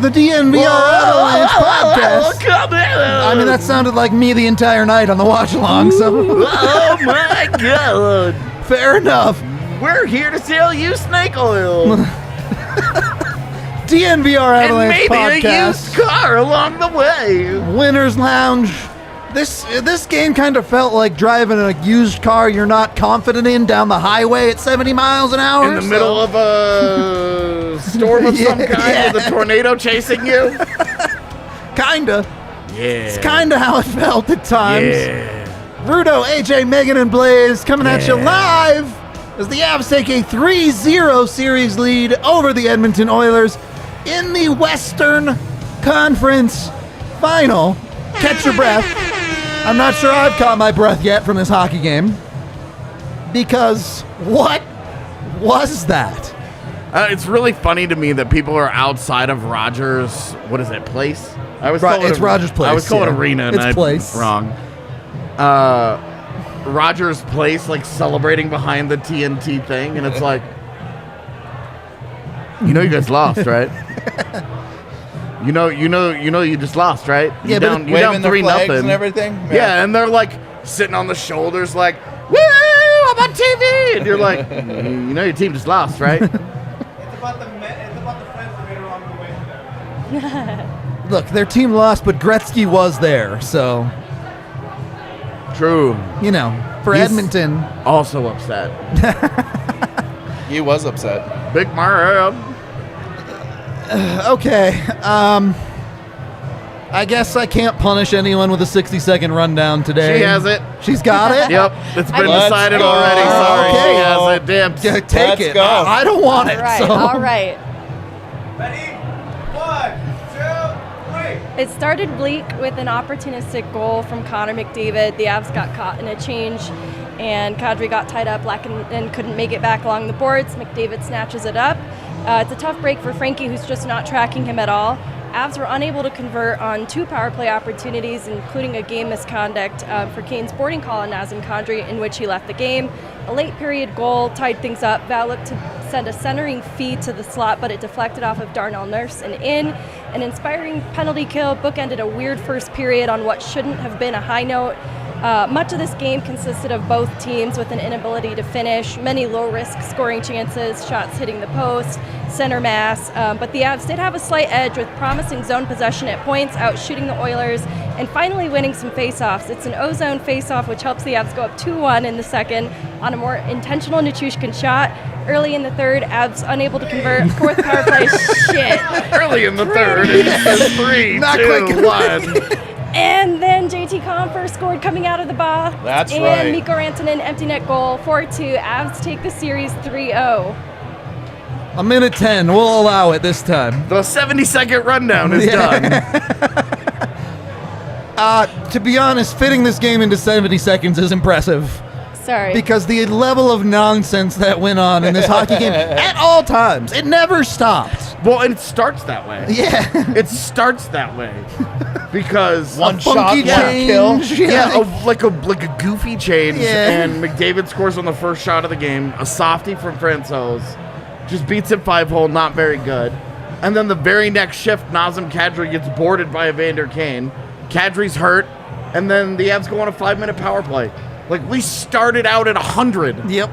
the DNVR Avalanche podcast. I mean, that sounded like me the entire night on the watch-along, so... Oh, my God. Fair enough. We're here to sell you snake oil. DNVR Avalanche and maybe podcast. a used car along the way. Winner's Lounge. This game kind of felt like driving a used car you're not confident in down the highway at 70 miles an hour. In the middle of a storm of some kind with a tornado chasing you? Kinda. Yeah. It's kinda how it felt at times. Yeah. Rudo, AJ, Meghan, and Blais coming at you live as the Avs take a 3-0 series lead over the Edmonton Oilers in the Western Conference Final. Catch your breath. I'm not sure I've caught my breath yet from this hockey game. Because what was that? It's really funny to me that people are outside of Rogers. What is it? Place? I was It's Rogers Place. I was calling it arena. And It's Place. Wrong. Rogers Place, like celebrating behind the TNT thing, and it's like, you guys lost, right? You know, you just lost, right? Yeah, but you're down 3-0 and everything. Yeah, and they're like sitting on the shoulders, like, woo, I'm on TV, and you're like, your team just lost, right? It's about the friends that made it along the way to them. Look, their team lost, but Gretzky was there, so... True. For He's Edmonton. Also upset. He was upset. Big man. Okay, I guess I can't punish anyone with a 60-second rundown today. She has it. She's got it? Yep, it's been Let's decided go. already. Sorry, Okay. she has it. Damn. Yeah, take Let's it. go. I don't want it. All right. Ready? 1, 2, 3. It started bleak with an opportunistic goal from Connor McDavid. The Avs got caught in a change, and Kadri got tied up and couldn't make it back along the boards. McDavid snatches it up. It's a tough break for Frankie, who's just not tracking him at all. Avs were unable to convert on 2 power play opportunities, including a game misconduct for Kane's boarding call on Nazem Kadri, in which he left the game. A late period goal tied things up. Val looked to send a centering feed to the slot, but it deflected off of Darnell Nurse and in. An inspiring penalty kill bookended a weird first period on what shouldn't have been a high note. Much of this game consisted of both teams with an inability to finish, many low-risk scoring chances, shots hitting the post, center mass, but the Avs did have a slight edge with promising zone possession at points, out shooting the Oilers, and finally winning some faceoffs. It's an O-zone faceoff, which helps the Avs go up 2-1 in the second on a more intentional Nichushkin shot. Early in the third, Avs unable to convert. Fourth power play, shit. Early in the third, it's 3, Not 2, quite 1. And then JT Compher scored coming out of the box. That's and right. Mikko Rantanen empty net goal, 4-2. Avs take the series 3-0. A minute 10. We'll allow it this time. The 70-second rundown is done. To be honest, fitting this game into 70 seconds is impressive. Sorry. Because the level of nonsense that went on in this hockey game at all times, it never stopped. Well, and it starts that way. Yeah. It starts that way. Because One funky shot, one kill. change. like a goofy change, Yeah. and McDavid scores on the first shot of the game. A softie from Francouz just beats it 5-hole, not very good. And then the very next shift, Nazem Kadri gets boarded by Evander Kane. Kadri's hurt, and then the Avs go on a 5-minute power play. Like, we started out at 100. Yep.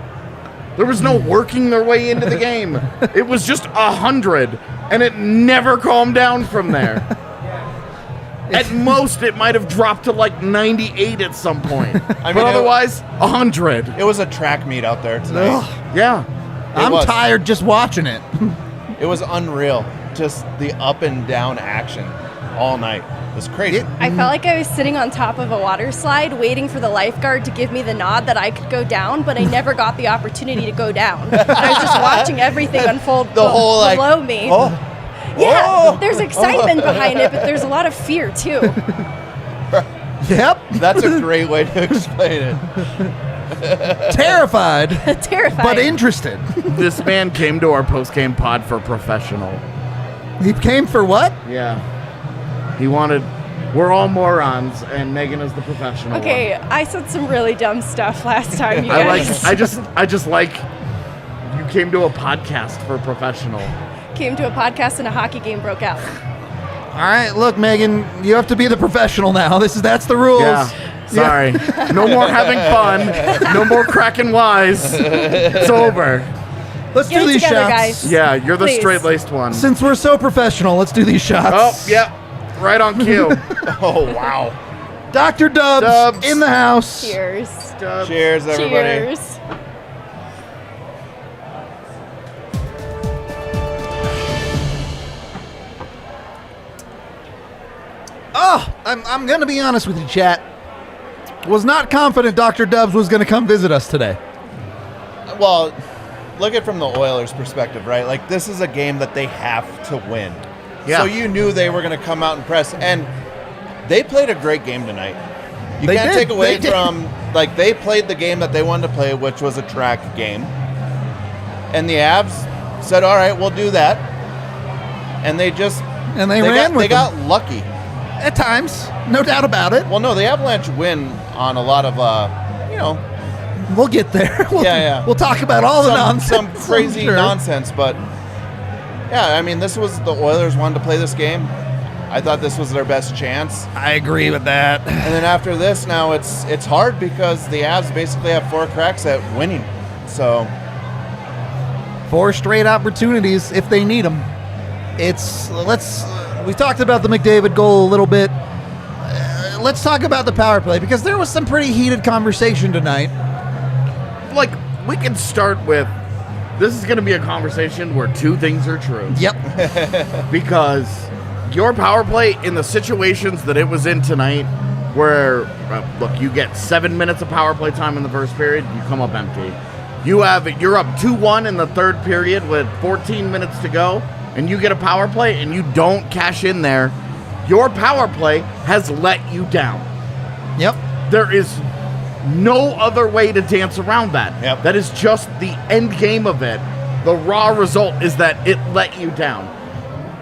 There was no working their way into the game. It was just 100, and it never calmed down from there. At most, it might have dropped to like 98 at some point. I mean, but otherwise, 100. It was a track meet out there tonight. Ugh. Yeah. I'm was. tired just watching it. It was unreal. Just the up and down action all night. It was crazy. I felt like I was sitting on top of a water slide waiting for the lifeguard to give me the nod that I could go down, but I never got the opportunity to go down. I was just watching everything unfold The whole, like, below me. Oh, Yeah, oh. there's excitement behind it, but there's a lot of fear too. Yep. That's a great way to explain it. Terrified, Terrifying. but interested. This man came to our post-game pod for professional. He came for what? Yeah. He wanted... We're all morons, and Meghan is the professional Okay, one. I said some really dumb stuff last time, you I guys. just like... You came to a podcast for professional. Came to a podcast and a hockey game broke out. right, look, Meghan, you have to be the professional now. That's the rules. Yeah. Sorry. No more having fun. No more cracking wise. It's over. Let's Get do it these together, shots. guys. Yeah, you're the Please. straight-laced one. Since we're so professional, let's do these shots. Oh, yep. Right on cue. Oh, wow. Dr. Dubs in the house. Cheers. Cheers, everybody. Cheers. Oh, I'm going to be honest with you, chat. Was not confident Dr. Dubs was going to come visit us today. Well, look at it from the Oilers' perspective, right? Like, this is a game that they have to win. Yeah. So you knew they were going to come out and press. And they played a great game tonight. You They can't did. take away They did. from, like, they played the game that they wanted to play, which was a track game. And the Avs said, all right, we'll do that. And they just... And they ran with They got lucky. At times, no doubt about it. Well, no, the Avalanche win on a lot of, We'll get there. Yeah. We'll talk about all the nonsense. some crazy I'm sure. nonsense, but yeah, I mean, this was the Oilers wanted to play this game. I thought this was their best chance, I agree with that. and then after this, now it's hard because the Avs basically have 4 cracks at winning. So 4 straight opportunities if they need them. We talked about the McDavid goal a little bit. Let's talk about the power play because there was some pretty heated conversation tonight. Like, we can start with, this is going to be a conversation where 2 things are true. Yep. Because your power play in the situations that it was in tonight, where, look, you get 7 minutes of power play time in the first period, you come up empty. You're up 2-1 in the third period with 14 minutes to go, and you get a power play and you don't cash in there, your power play has let you down. Yep. There is no other way to dance around that. Yep. That is just the end game of it. The raw result is that it let you down.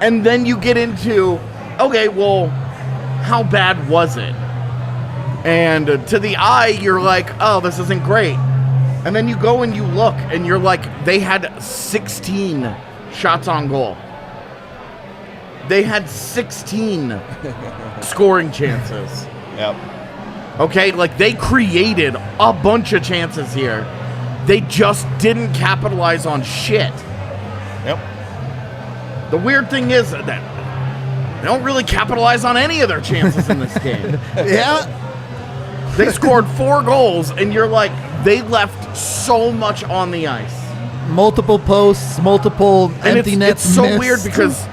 And then you get into, okay, well, how bad was it? And to the eye, you're like, oh, this isn't great. And then you go and you look, and you're like, they had 16 shots on goal. They had 16 scoring chances. yep, Okay, like they created a bunch of chances here. They just didn't capitalize on shit. yep. The weird thing is that they don't really capitalize on any of their chances in this game. Yeah. They scored 4 goals, and you're like, they left so much on the ice. Multiple posts, multiple And empty nets. it's so missed. weird because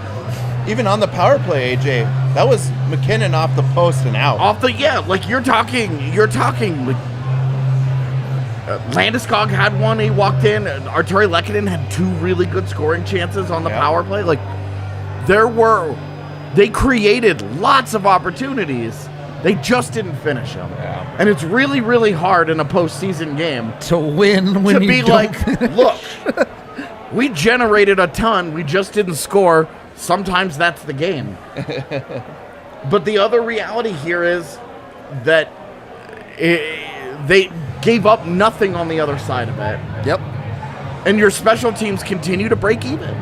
Even on the power play, AJ, that was McKinnon off the post and out. like you're talking like Landeskog had one, he walked in, Arturi Lehkonen had 2 really good scoring chances on the power play. Like they created lots of opportunities. They just didn't finish them. Yeah. And it's really, really hard in a postseason game to win when to you be don't like, finish. look, we generated a ton, we just didn't score. Sometimes that's the game. But the other reality here is that they gave up nothing on the other side of it. Yep. And your special teams continue to break even.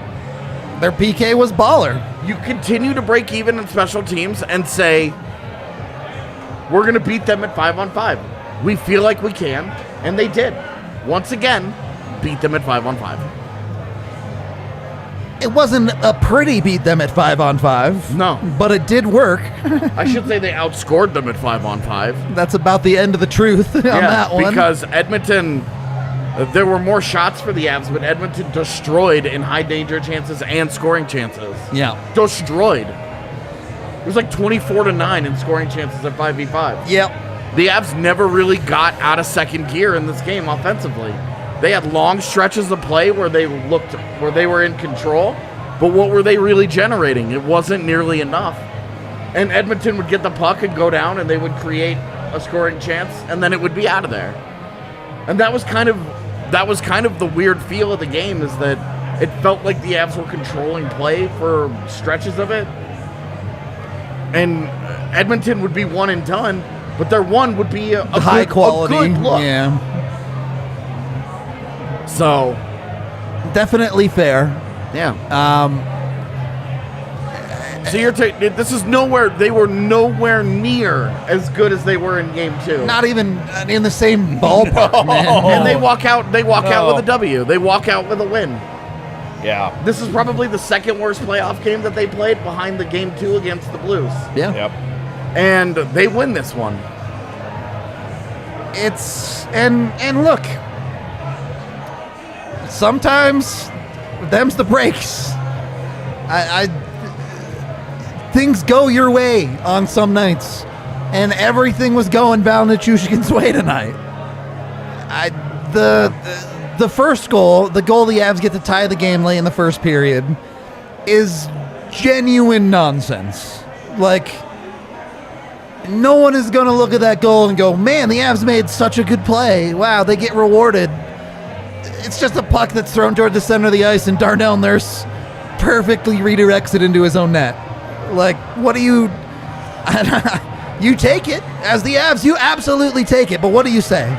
Their PK was baller. You continue to break even in special teams and say, we're going to beat them at 5-on-5. We feel like we can, and they did. Once again, beat them at 5-on-5. It wasn't a pretty beat them at 5-on-5. No. But it did work. I should say they outscored them at 5-on-5. That's about the end of the truth on that one. Because Edmonton, there were more shots for the Avs, but Edmonton destroyed in high danger chances and scoring chances. Yeah. Destroyed. It was like 24-9 in scoring chances at 5v5. Yep. The Avs never really got out of second gear in this game offensively. They had long stretches of play where they were in control, but what were they really generating? It wasn't nearly enough. And Edmonton would get the puck and go down, and they would create a scoring chance, and then it would be out of there. And that was kind of the weird feel of the game, is that it felt like the Avs were controlling play for stretches of it. And Edmonton would be one and done, but their one would be a high quality. a good look. Yeah. So, Definitely fair. yeah. So this is nowhere. They were nowhere near as good as they were in Game 2. Not even in the same ballpark, man. And they walk out. They walk out with a W. They walk out with a win. Yeah. This is probably the second worst playoff game that they played behind the Game 2 against the Blues. Yeah. Yep. And they win this one. And look, sometimes them's the breaks. Things go your way on some nights, and everything was going down Nichushkin's way tonight. The first goal, the goal the Avs get to tie the game late in the first period, is genuine nonsense. Like, no one is going to look at that goal and go, man, the Avs made such a good play. Wow, they get rewarded. It's just a puck that's thrown toward the center of the ice, and Darnell Nurse perfectly redirects it into his own net. Like, what do you... You take it. As the Avs, you absolutely take it. But what do you say?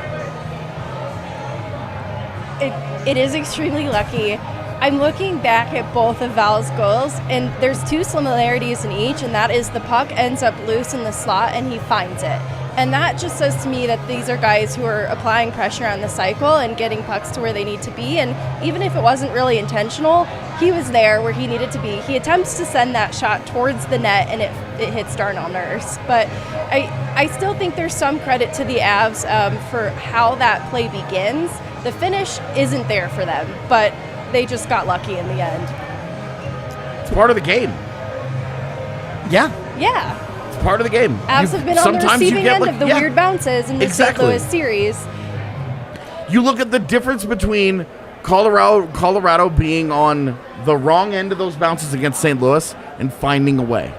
It is extremely lucky. I'm looking back at both of Val's goals, and there's two similarities in each, and that is the puck ends up loose in the slot, and he finds it. And that just says to me that these are guys who are applying pressure on the cycle and getting pucks to where they need to be. And even if it wasn't really intentional, he was there where he needed to be. He attempts to send that shot towards the net, and it hits Darnell Nurse. But I still think there's some credit to the Avs for how that play begins. The finish isn't there for them, but they just got lucky in the end. It's part of the game. Yeah. Yeah. It's part of the game. Avs have been on the receiving end of the weird bounces in the St. Louis series. You look at the difference between Colorado being on the wrong end of those bounces against St. Louis and finding a way.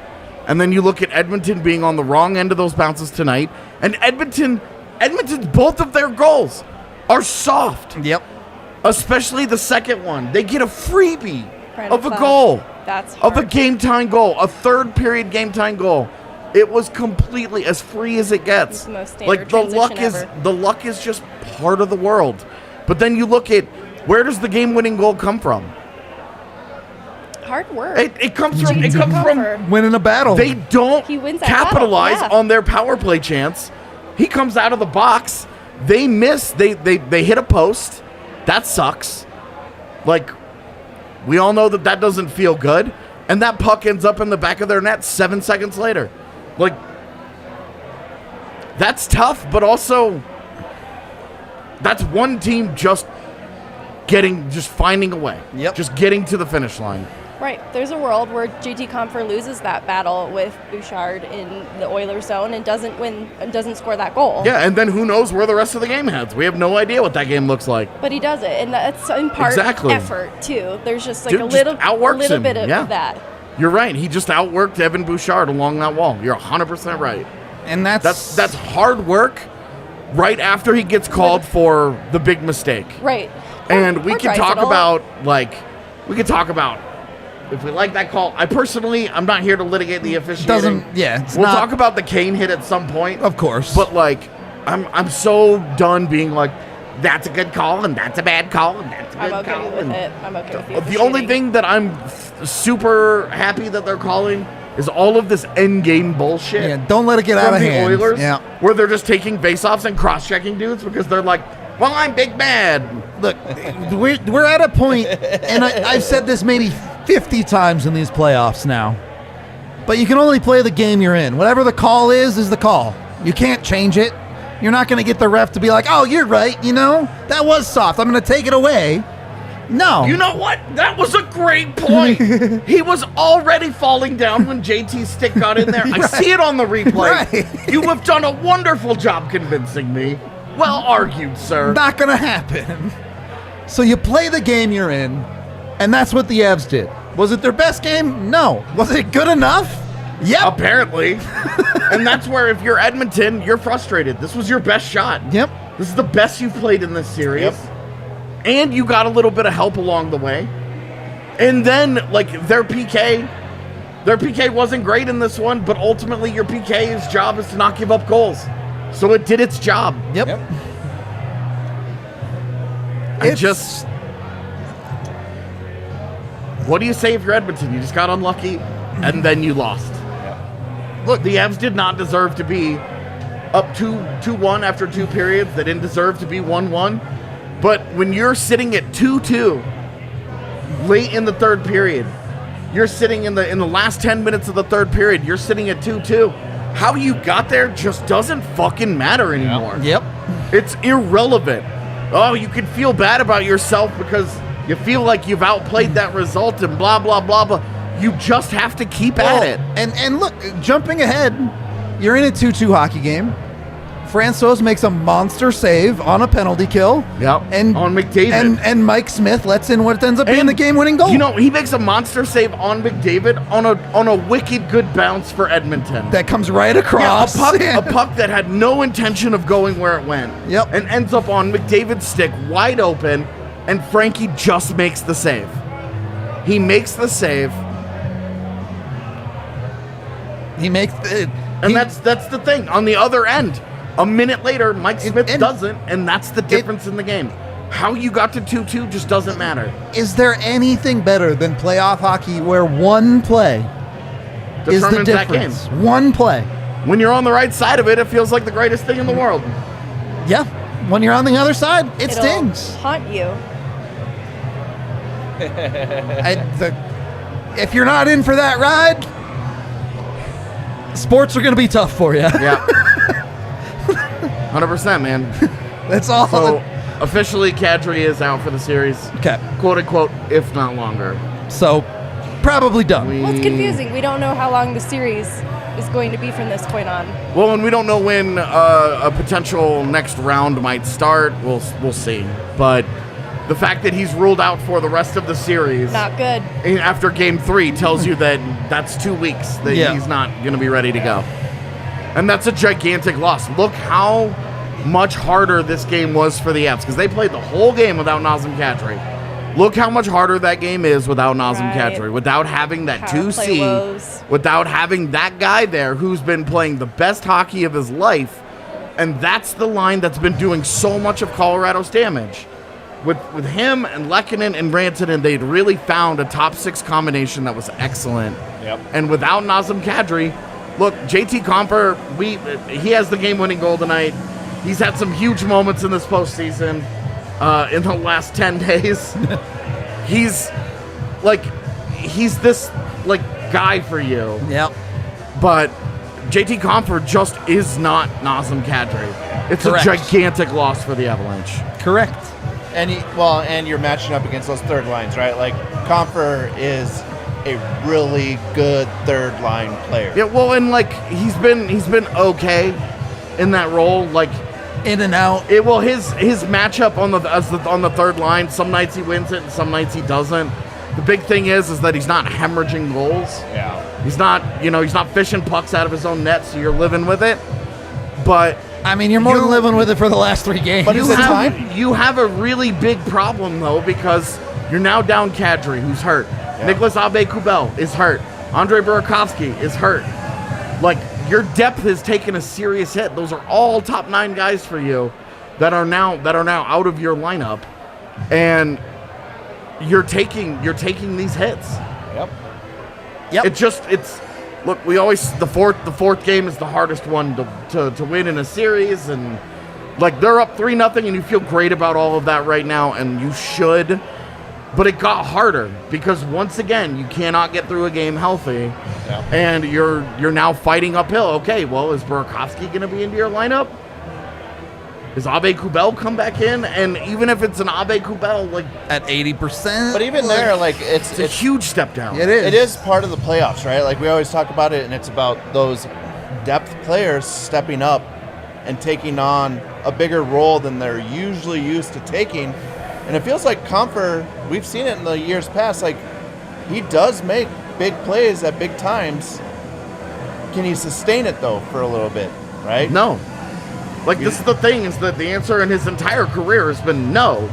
And then you look at Edmonton being on the wrong end of those bounces tonight. And Edmonton's both of their goals are soft. Yep. Especially the second one. They get a freebie of a Flag. goal. That's of a hard. game-tying goal. A third period game-tying goal. It was completely as free as it gets. It's the most standard Like the luck is just part of the world. But then you look at where does the game-winning goal come from? Hard work. It comes from Compher. Winning a battle. They don't He wins that capitalize battle, yeah. on their power play chance. He comes out of the box. They miss. They hit a post. That sucks. Like, we all know that doesn't feel good. And that puck ends up in the back of their net 7 seconds later. Like, that's tough, but also that's one team just finding a way. Yep. Just getting to the finish line. Right. There's a world where JT Compher loses that battle with Bouchard in the Oilers zone and doesn't win and doesn't score that goal. Yeah, and then who knows where the rest of the game heads. We have no idea what that game looks like. But he does it, and that's in part effort too. There's just like a little bit of that. You're right. He just outworked Evan Bouchard along that wall. You're 100% right. And that's hard work right after he gets called for the big mistake. Right. And we can talk about if we like that call. I'm not here to litigate the officiating. We'll talk about the Kane hit at some point. Of course. But like I'm so done being like, that's a good call and that's a bad call and that's a good call. I'm okay with it. I'm okay with the The only thing that I'm super happy that they're calling is all of this end game bullshit. Yeah, don't let it get out of hand. From the Oilers, yeah. where they're just taking faceoffs and cross-checking dudes because they're like, well, I'm big bad. Look, we're at a point, and I've said this maybe 50 times in these playoffs now, but you can only play the game you're in. Whatever the call is the call. You can't change it. You're not going to get the ref to be like, oh, you're right, that was soft. I'm going to take it away. No. You know what? That was a great point. He was already falling down when JT's stick got in there. I see it on the replay. Right. You have done a wonderful job convincing me. Well argued, sir. Not going to happen. So you play the game you're in, and that's what the Avs did. Was it their best game? No. Was it good enough? Yep. Apparently. And that's where if you're Edmonton, you're frustrated. This was your best shot. Yep. This is the best you've played in this series. Yep. And you got a little bit of help along the way. And then, like, their PK wasn't great in this one, but ultimately your PK's job is to not give up goals. So it did its job. Yep. What do you say if you're Edmonton? You just got unlucky. and then you lost. Look, the Avs did not deserve to be up 2-1 after 2 periods. They didn't deserve to be 1-1. But when you're sitting at 2-2 late in the third period, you're sitting in the last 10 minutes of the third period, you're sitting at 2-2. How you got there just doesn't fucking matter anymore. Yep. It's irrelevant. Oh, you can feel bad about yourself because you feel like you've outplayed that result and blah, blah, blah, blah. You just have to keep at it. And look, jumping ahead, you're in a 2-2 hockey game. Francouz makes a monster save on a penalty kill. Yep. And on McDavid. And Mike Smith lets in what ends up being the game-winning goal. You know, he makes a monster save on McDavid on a wicked good bounce for Edmonton. That comes right across. Yeah, a puck that had no intention of going where it went. Yep. And ends up on McDavid's stick wide open, and Frankie just makes the save. He makes the save. He makes the... And that's the thing. On the other end, a minute later, Mike Smith doesn't, and that's the difference in the game. How you got to 2-2 just doesn't matter. Is there anything better than playoff hockey where one play is the Determines that difference? game. One play. When you're on the right side of it, it feels like the greatest thing in the world. Yeah. When you're on the other side, it It'll stings. haunt you. If you're not in for that ride, sports are going to be tough for you. Yeah. 100%, man. That's all. So, officially, Kadri is out for the series. Okay. Quote unquote, if not longer. So, probably done. Well, it's confusing. We don't know how long the series is going to be from this point on. Well, and we don't know when a potential next round might start. We'll see. But the fact that he's ruled out for the rest of the series Not good. after Game 3 tells you that that's 2 weeks that he's not going to be ready to go. And that's a gigantic loss. Look how much harder this game was for the Avs, because they played the whole game without Nazem Kadri. Look how much harder that game is without Nazem Right. Kadri, without having that Power play 2C, woes. without having that guy there who's been playing the best hockey of his life. And that's the line that's been doing so much of Colorado's damage. With him and Lehkonen and Rantanen, they'd really found a top 6 combination that was excellent. Yep. And without Nazem Kadri, look, JT Compher, he has the game-winning goal tonight. He's had some huge moments in this postseason in the last 10 days. he's this guy for you. Yep. But JT Compher just is not Nazem Kadri. It's Correct. a gigantic loss for the Avalanche. Correct. And and you're matching up against those third lines, right? Like Compher is a really good third line player. Yeah, well, and he's been okay in that role. Like In and out. his matchup on the third line. Some nights he wins it, and some nights he doesn't. The big thing is that he's not hemorrhaging goals. Yeah. He's not fishing pucks out of his own net, so you're living with it. But I mean, you're more than living with it for the last 3 games. But is it time? you have a really big problem though, because you're now down Kadri, who's hurt. Yeah. Nicholas Aube-Kubel is hurt. Andrei Burakovsky is hurt. Like, your depth has taken a serious hit. Those are all top 9 guys for you that are now out of your lineup, and you're taking these hits. Yep. Look, we always the fourth game is the hardest one to win in a series, and they're up 3-0 and you feel great about all of that right now, and you should. But it got harder because once again you cannot get through a game healthy, and you're now fighting uphill. Okay, well, is Burakovsky going to be into your lineup? Is Aube-Kubel come back in? And even if it's an Aube-Kubel, at 80%. But even there, it's a huge step down. It is. It is part of the playoffs, right? Like we always talk about it, and it's about those depth players stepping up and taking on a bigger role than they're usually used to taking. And it feels like Compher, we've seen it in the years past, he does make big plays at big times. Can he sustain it, though, for a little bit, right? No. This is the thing, is that the answer in his entire career has been no.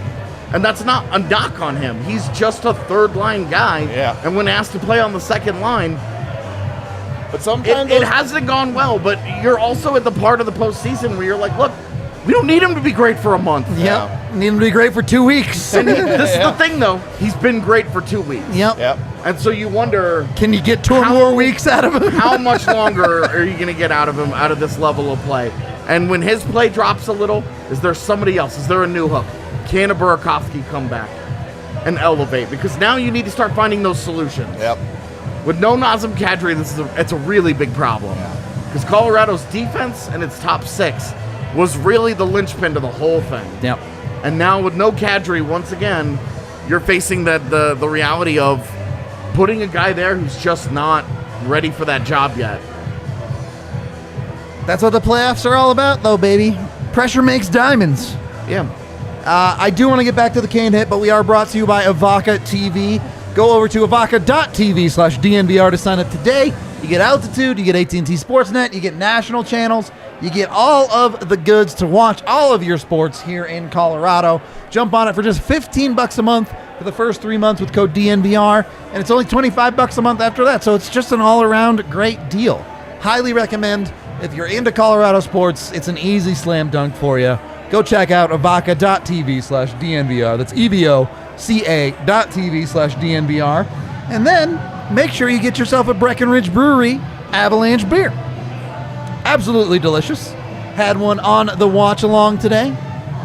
And that's not a knock on him. He's just a third-line guy. Yeah. And when asked to play on the second line, But sometimes it hasn't gone well. But you're also at the part of the postseason where you're like, look, We don't need him to be great for a month. Yep. Need him to be great for 2 weeks. And this is the thing, though. He's been great for 2 weeks. Yep. And so you wonder, can you get 2 more weeks out of him? how much longer are you going to get out of him, out of this level of play? And when his play drops a little, is there somebody else? Is there a new hook? Can a Burakovsky come back and elevate? Because now you need to start finding those solutions. Yep. With no Nazem Kadri, it's a really big problem. Because Colorado's defense and its top 6 was really the linchpin to the whole thing. Yep. And now with no Kadri, once again, you're facing the reality of putting a guy there who's just not ready for that job yet. That's what the playoffs are all about, though, baby. Pressure makes diamonds. Yeah. I do want to get back to the Kane hit, but we are brought to you by Avaca TV. Go over to avaca.tv/DNVR to sign up today. You get Altitude, you get AT&T Sportsnet, you get national channels, you get all of the goods to watch all of your sports here in Colorado. Jump on it for just $15 a month for the first 3 months with code DNVR, and it's only $25 a month after that, so it's just an all-around great deal. Highly recommend. If you're into Colorado sports, it's an easy slam dunk for you. Go check out avaca.tv/DNVR. That's EVOCA.tv/DNVR. And then make sure you get yourself a Breckenridge Brewery Avalanche beer. Absolutely delicious. Had one on the watch along today.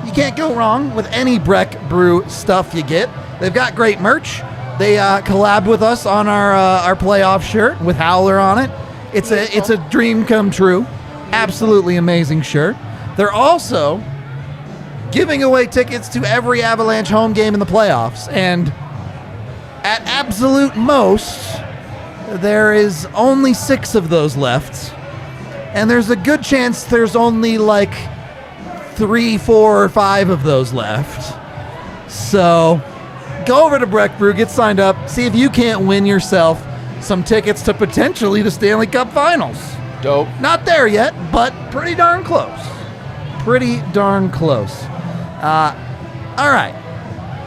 You can't go wrong with any Breck Brew stuff you get. They've got great merch. They collabed with us on our playoff shirt with Howler on it. It's a dream come true. Absolutely amazing shirt. They're also giving away tickets to every Avalanche home game in the playoffs. And at absolute most, there is only 6 of those left. And there's a good chance there's only like 3, 4, or 5 of those left. So go over to Breck Brew, get signed up, see if you can't win yourself some tickets to potentially the Stanley Cup Finals. Dope. Not there yet, but pretty darn close. Pretty darn close. All right.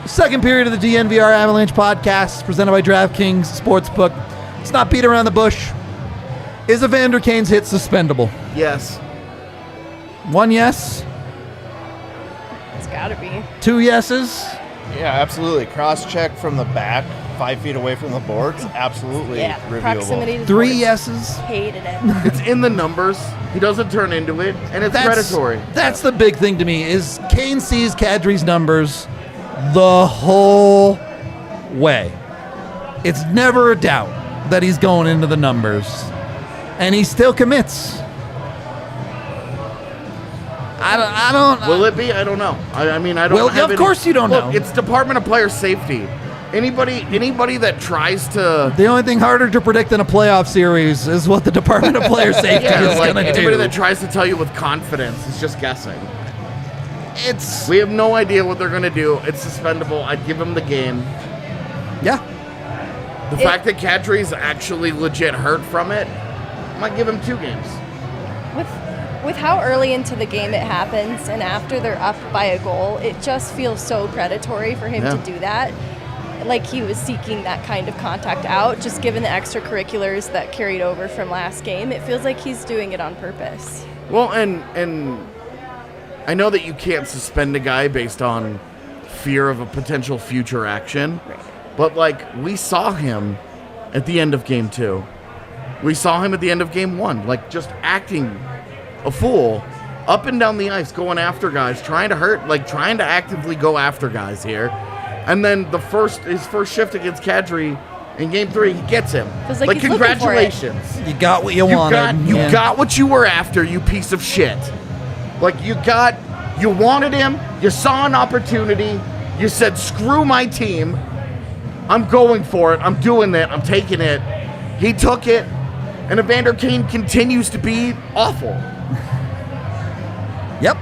Second period of the DNVR Avalanche podcast presented by DraftKings Sportsbook. Let's not beat around the bush. Is Evander Kane's hit suspendable? Yes. 1 yes. It's gotta be. 2 yeses. Yeah, absolutely. Cross-check from the back, 5 feet away from the boards. Absolutely Yeah, reviewable. proximity to the 3 boards. yeses. Hated it. It's in the numbers. He doesn't turn into it, and it's predatory. That's the big thing to me is Kane sees Kadri's numbers the whole way. It's never a doubt that he's going into the numbers, and he still commits. I don't. Will it be? I don't know. I mean, I don't. Well, have of course you don't Look, know. It's Department of Player Safety. Anybody that tries to. The only thing harder to predict than a playoff series is what the Department of Player Safety is like going to anybody do. that tries to tell you with confidence is just guessing. It's We have no idea what they're going to do. It's suspendable. I'd give him the game. yeah. The fact that Kadri's actually legit hurt from it, I might give him 2 games. With how early into the game it happens and after they're up by a goal, it just feels so predatory for him Yeah. to do that. Like he was seeking that kind of contact out, just given the extracurriculars that carried over from last game. It feels like he's doing it on purpose. Well, and I know that you can't suspend a guy based on fear of a potential future action, but like we saw him at the end of game 2. We saw him at the end of game 1, like just acting a fool up and down the ice, going after guys, trying to hurt, like trying to actively go after guys here. And then his first shift against Kadri in game 3, he gets him. Feels like he's looking for it. Congratulations. You got what you wanted. You got what you were after, you piece of shit. Like you wanted him, you saw an opportunity, you said, screw my team, I'm going for it, I'm doing it, I'm taking it. He took it, and Evander Kane continues to be awful. Yep.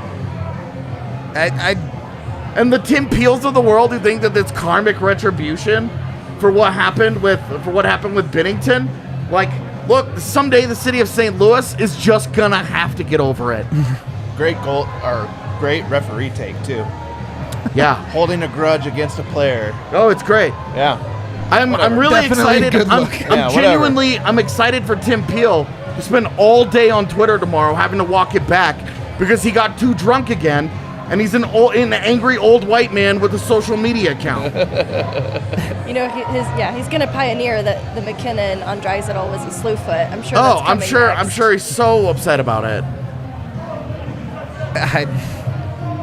And the Tim Peels of the world who think that it's karmic retribution for what happened with Binnington, like, look, someday the city of St. Louis is just gonna have to get over it. Great goal, or great referee take too. Yeah. Holding a grudge against a player. Oh, it's great. Yeah. I'm really Definitely excited. good I'm look. Yeah, genuinely I'm excited for Tim Peel to spend all day on Twitter tomorrow having to walk it back because he got too drunk again, and he's an angry old white man with a social media account. You know, he's going to pioneer that the McKinnon on Draisaitl was a slew foot. I'm sure. Oh, that's I'm coming sure. next. I'm sure he's so upset about it.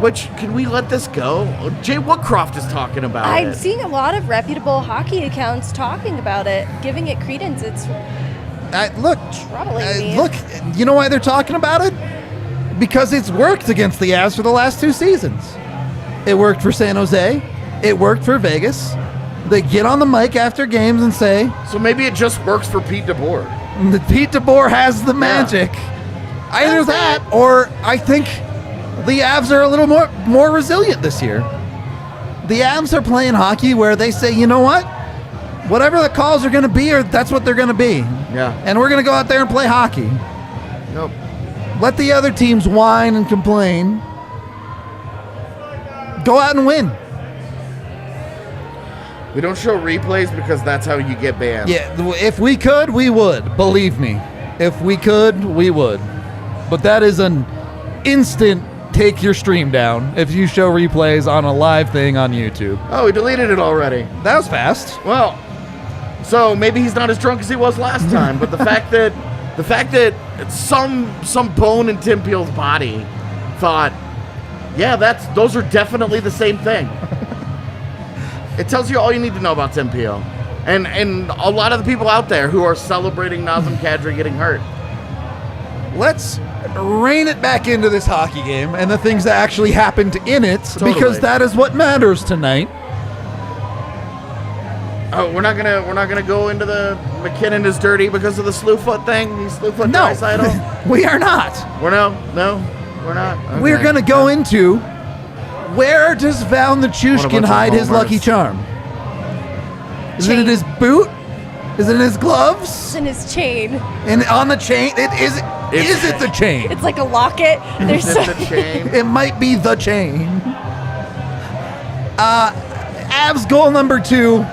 Which, can we let this go? Jay Woodcroft is talking about it. I'm seeing a lot of reputable hockey accounts talking about it, giving it credence. It's troubling me. Look, you know why they're talking about it? Because it's worked against the Avs for the last 2 seasons. It worked for San Jose. It worked for Vegas. They get on the mic after games and say, So maybe it just works for Pete DeBoer. Pete DeBoer has the magic. Either that, or I think the Avs are a little more resilient this year. The Avs are playing hockey where they say, you know what? Whatever the calls are going to be, or that's what they're going to be. Yeah. And we're going to go out there and play hockey. Nope. Let the other teams whine and complain. Go out and win. We don't show replays because that's how you get banned. Yeah, if we could, we would. Believe me. If we could, we would. But that is an instant take your stream down if you show replays on a live thing on YouTube. Oh, he deleted it already. That was fast. Well, so maybe he's not as drunk as he was last time, but the fact that some bone in Tim Peel's body thought, yeah, those are definitely the same thing. It tells you all you need to know about Tim Peel. And a lot of the people out there who are celebrating Nazem Kadri getting hurt. Let's rein it back into this hockey game and the things that actually happened in it, because that is what matters tonight. Oh, we're not gonna go into the McKinnon is dirty because of the slew foot thing. He's slew foot Draisaitl. We are not. We're not. Okay. We're gonna go into where does Valeri Nichushkin hide his lucky charm? Is it in his boot? Is it in his gloves? It's in his chain. And on the chain, is it the chain? It's like a locket. There's Is it the chain? It might be the chain. Avs goal number 2.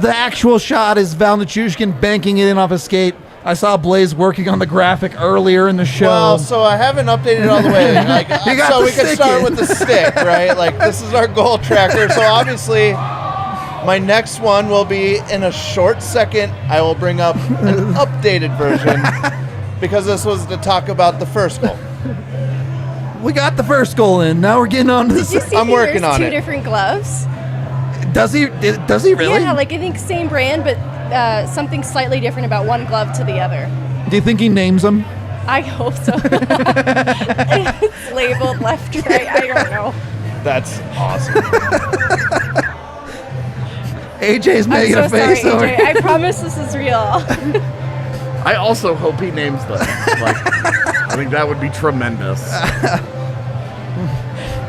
The actual shot is Valeri Nichushkin banking it in off a skate. I saw Blais working on the graphic earlier in the show. Well, so I haven't updated all the way. Like, so we can start with the stick, right? Like, this is our goal tracker. So obviously, my next one will be in a short second. I will bring up an updated version because this was to talk about the first goal. We got the first goal in. Now we're getting on to Did you the see I'm working there's on two it. different gloves? Does he really? Yeah, like I think same brand, but something slightly different about one glove to the other. Do you think he names them? I hope so. It's labeled left, right. I don't know. That's awesome. AJ's I'm making so a face sorry, over AJ. here. I promise this is real. I also hope he names them. I think that would be tremendous.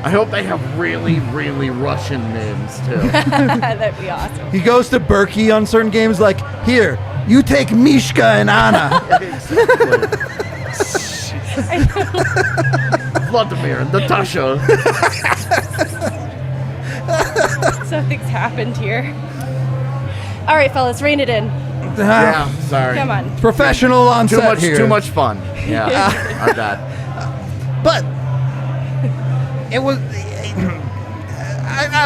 I hope they have really, really Russian names too. That'd be awesome. He goes to Berkey on certain games like, here, you take Mishka and Anna. Vladimir, Natasha. Something's happened here. All right, fellas, rein it in. Yeah, sorry. Come on. Professional on set here. Too much fun. Yeah, our bad. But it was.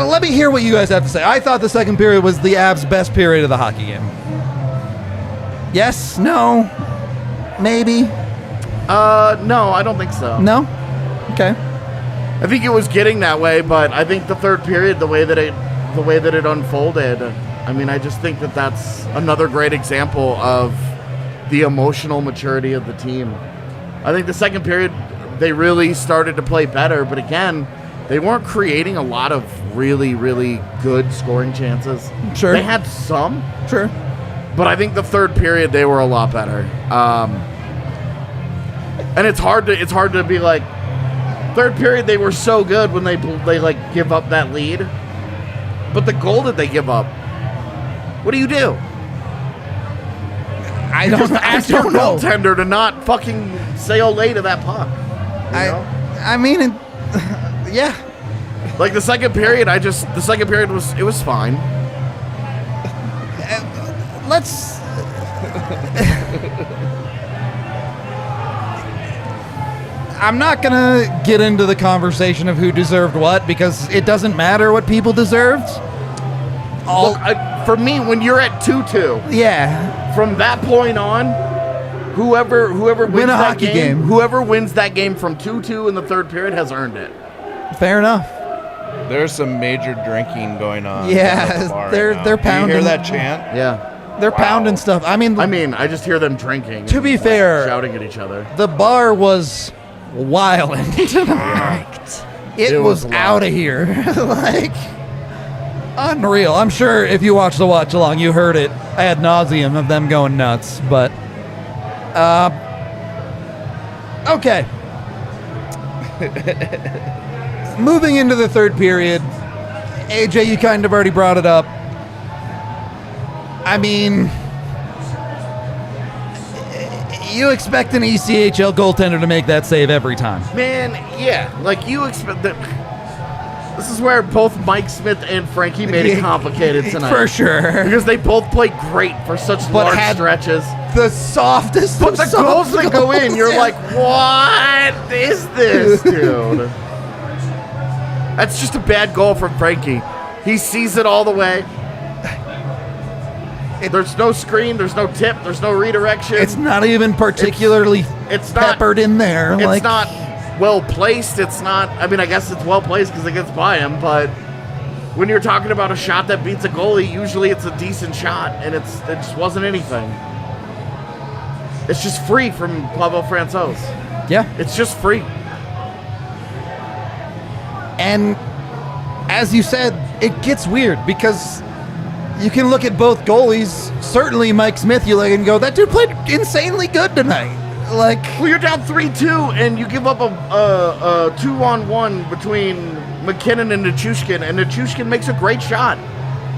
Let me hear what you guys have to say. I thought the second period was the Avs' best period of the hockey game. Yes? No? Maybe? No, I don't think so. No? Okay. I think it was getting that way, but I think the third period, the way that it unfolded, I mean, I just think that that's another great example of the emotional maturity of the team. I think the second period, they really started to play better, but again, they weren't creating a lot of really, really good scoring chances. Sure. They had some. Sure. But I think the third period, they were a lot better. And it's hard to be like, third period, they were so good when they like give up that lead. But the goal that they give up, what do? I don't Ask your know. goaltender to not fucking sail late to that puck. You know? I mean, yeah. Like the second period, it was fine. I'm not going to get into the conversation of who deserved what because it doesn't matter what people deserved. Look, for me, when you're at 2-2, Yeah. from that point on, whoever wins Win a that hockey game. whoever wins that game from 2-2 in the third period has earned it. Fair enough. There's some major drinking going on. Yeah, at the bar they're right now. they're Do you pounding. hear that chant? Yeah. They're pounding stuff. I mean, I just hear them drinking. To and, be fair- shouting at each other. the bar was wilding tonight. It was was out of here. Like, unreal. I'm sure if you watched the watch along, you heard it ad nauseum of them going nuts. But, okay. Moving into the third period, AJ, you kind of already brought it up. I mean, you expect an ECHL goaltender to make that save every time. Man, yeah. Like, you expect that. This is where both Mike Smith and Frankie made it complicated tonight. For sure. Because they both played great for such But large had stretches. The softest But of the soft goals that go in, you're yeah. like, what is this, dude? That's just a bad goal from Frankie. He sees it all the way. There's no screen, there's no tip, there's no redirection. It's not even particularly It's not peppered in there. It's like, not well placed. It's not. I mean, I guess it's well placed because it gets by him. But when you're talking about a shot that beats a goalie, usually it's a decent shot, and it just wasn't anything. It's just free from Pavel Francouz. Yeah. It's just free. And as you said, it gets weird because you can look at both goalies. Certainly Mike Smith, you look and go, that dude played insanely good tonight. Like, Well, you're down 3-2, and you give up a 2-on-1 between McKinnon and Nichushkin, and Nichushkin makes a great shot.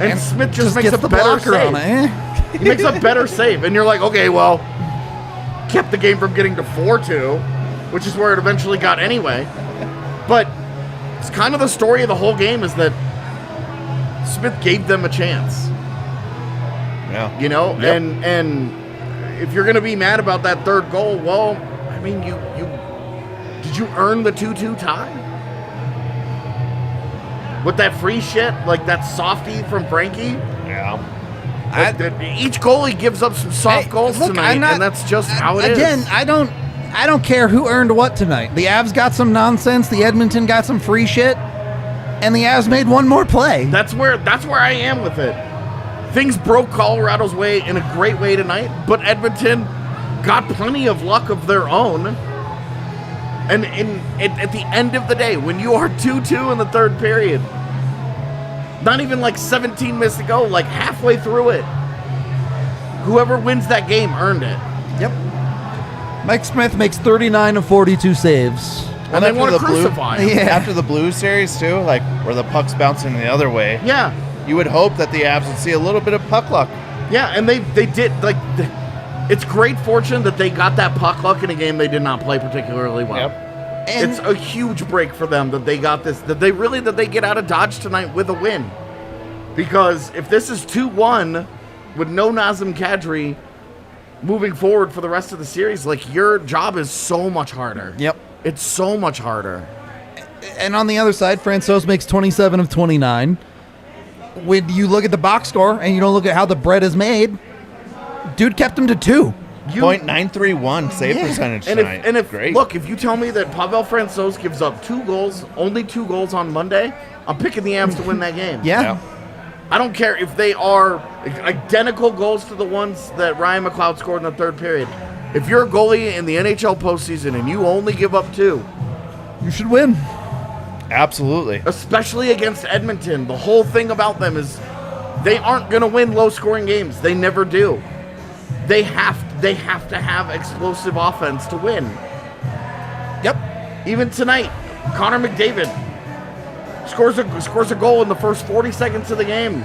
And Smith just makes gets a the better blocker save. on it. Eh? He makes a better save, and you're like, okay, well, kept the game from getting to 4-2, which is where it eventually got anyway. But it's kind of the story of the whole game is that Smith gave them a chance, Yeah. you know, Yep. and if you're gonna be mad about that third goal, well, I mean, you did you earn the 2-2 tie with that free shit, like that softie from Frankie? Yeah. Each goalie gives up some soft goals Look, tonight, I'm not- and that's just how it is. Again, I don't care who earned what tonight. The Avs got some nonsense, the Edmonton got some free shit, and the Avs made one more play. That's where I am with it. Things broke Colorado's way in a great way tonight, but Edmonton got plenty of luck of their own. And at the end of the day, when you are 2-2 in the third period, not even like 17 minutes to go, like halfway through it, whoever wins that game earned it. Yep. Mike Smith makes 39 of 42 saves. And they after want to the Blue- crucify him. Yeah. After the Blues series too, like where the puck's bouncing the other way, Yeah. you would hope that the Avs would see a little bit of puck luck. Yeah, and they did, like, it's great fortune that they got that puck luck in a game they did not play particularly well. Yep. And It's a huge break for them that they got this, that they get out of Dodge tonight with a win. Because if this is 2-1 with no Nazem Kadri moving forward for the rest of the series, like, your job is so much harder. Yep. It's so much harder. And on the other side, Francouz makes 27 of 29. When you look at the box score and you don't look at how the bread is made, dude kept him to 2. .931 save Yeah. percentage And tonight. if Great. look, if you tell me that Pavel Francouz gives up 2 goals, only 2 goals on Monday, I'm picking the Avs to win that game. Yeah. Yeah. I don't care if they are identical goals to the ones that Ryan McLeod scored in the third period. If you're a goalie in the NHL postseason and you only give up 2, You should win. Absolutely. especially against Edmonton, the whole thing about them is they aren't going to win low-scoring games. They never do. They have to have explosive offense to win. Yep. Even tonight, Connor McDavid scores a goal in the first 40 seconds of the game.